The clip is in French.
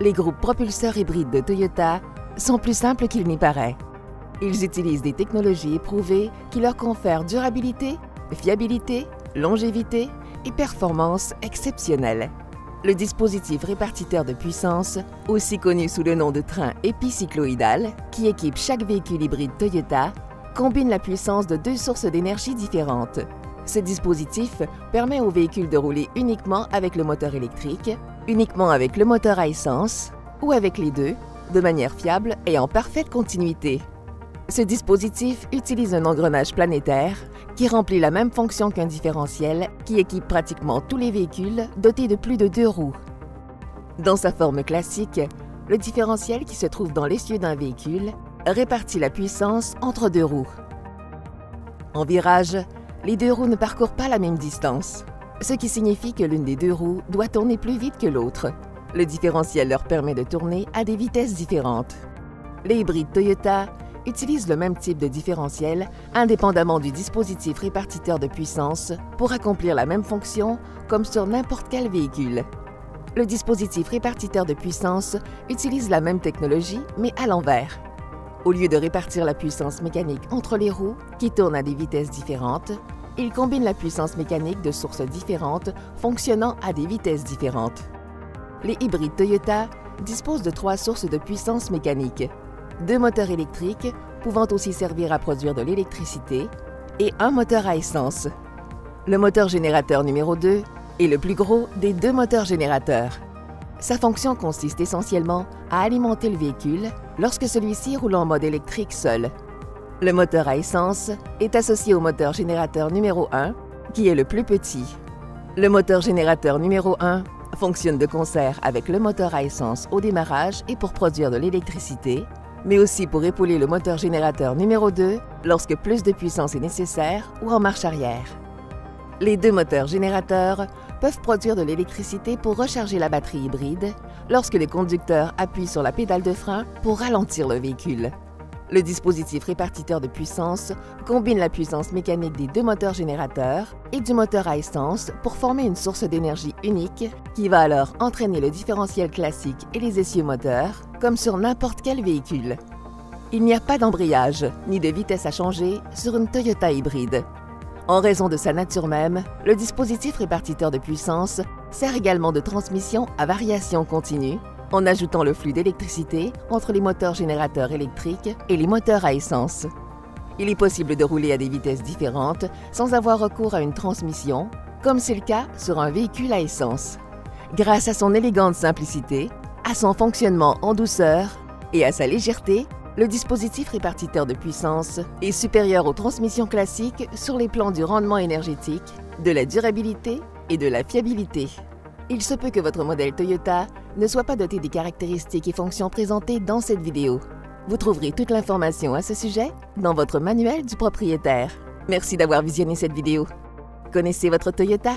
Les groupes propulseurs hybrides de Toyota sont plus simples qu'il n'y paraît. Ils utilisent des technologies éprouvées qui leur confèrent durabilité, fiabilité, longévité et performance exceptionnelles. Le dispositif répartiteur de puissance, aussi connu sous le nom de train épicycloïdal, qui équipe chaque véhicule hybride Toyota, combine la puissance de deux sources d'énergie différentes. Ce dispositif permet aux véhicules de rouler uniquement avec le moteur électrique, uniquement avec le moteur à essence ou avec les deux, de manière fiable et en parfaite continuité. Ce dispositif utilise un engrenage planétaire qui remplit la même fonction qu'un différentiel qui équipe pratiquement tous les véhicules dotés de plus de 2 roues. Dans sa forme classique, le différentiel qui se trouve dans l'essieu d'un véhicule répartit la puissance entre 2 roues. En virage, les 2 roues ne parcourent pas la même distance, ce qui signifie que l'une des 2 roues doit tourner plus vite que l'autre. Le différentiel leur permet de tourner à des vitesses différentes. Les hybrides Toyota utilisent le même type de différentiel indépendamment du dispositif répartiteur de puissance pour accomplir la même fonction comme sur n'importe quel véhicule. Le dispositif répartiteur de puissance utilise la même technologie mais à l'envers. Au lieu de répartir la puissance mécanique entre les roues qui tournent à des vitesses différentes, il combine la puissance mécanique de sources différentes fonctionnant à des vitesses différentes. Les hybrides Toyota disposent de 3 sources de puissance mécanique, 2 moteurs électriques pouvant aussi servir à produire de l'électricité et un moteur à essence. Le moteur générateur numéro 2 est le plus gros des 2 moteurs générateurs. Sa fonction consiste essentiellement à alimenter le véhicule lorsque celui-ci roule en mode électrique seul. Le moteur à essence est associé au moteur générateur numéro 1, qui est le plus petit. Le moteur générateur numéro 1 fonctionne de concert avec le moteur à essence au démarrage et pour produire de l'électricité, mais aussi pour épauler le moteur générateur numéro 2 lorsque plus de puissance est nécessaire ou en marche arrière. Les 2 moteurs générateurs peuvent produire de l'électricité pour recharger la batterie hybride lorsque le conducteur appuie sur la pédale de frein pour ralentir le véhicule. Le dispositif répartiteur de puissance combine la puissance mécanique des 2 moteurs générateurs et du moteur à essence pour former une source d'énergie unique qui va alors entraîner le différentiel classique et les essieux moteurs comme sur n'importe quel véhicule. Il n'y a pas d'embrayage ni de vitesse à changer sur une Toyota hybride. En raison de sa nature même, le dispositif répartiteur de puissance sert également de transmission à variation continue en ajoutant le flux d'électricité entre les moteurs générateurs électriques et les moteurs à essence. Il est possible de rouler à des vitesses différentes sans avoir recours à une transmission, comme c'est le cas sur un véhicule à essence. Grâce à son élégante simplicité, à son fonctionnement en douceur et à sa légèreté, le dispositif répartiteur de puissance est supérieur aux transmissions classiques sur les plans du rendement énergétique, de la durabilité et de la fiabilité. Il se peut que votre modèle Toyota ne soit pas doté des caractéristiques et fonctions présentées dans cette vidéo. Vous trouverez toute l'information à ce sujet dans votre manuel du propriétaire. Merci d'avoir visionné cette vidéo. Connaissez votre Toyota?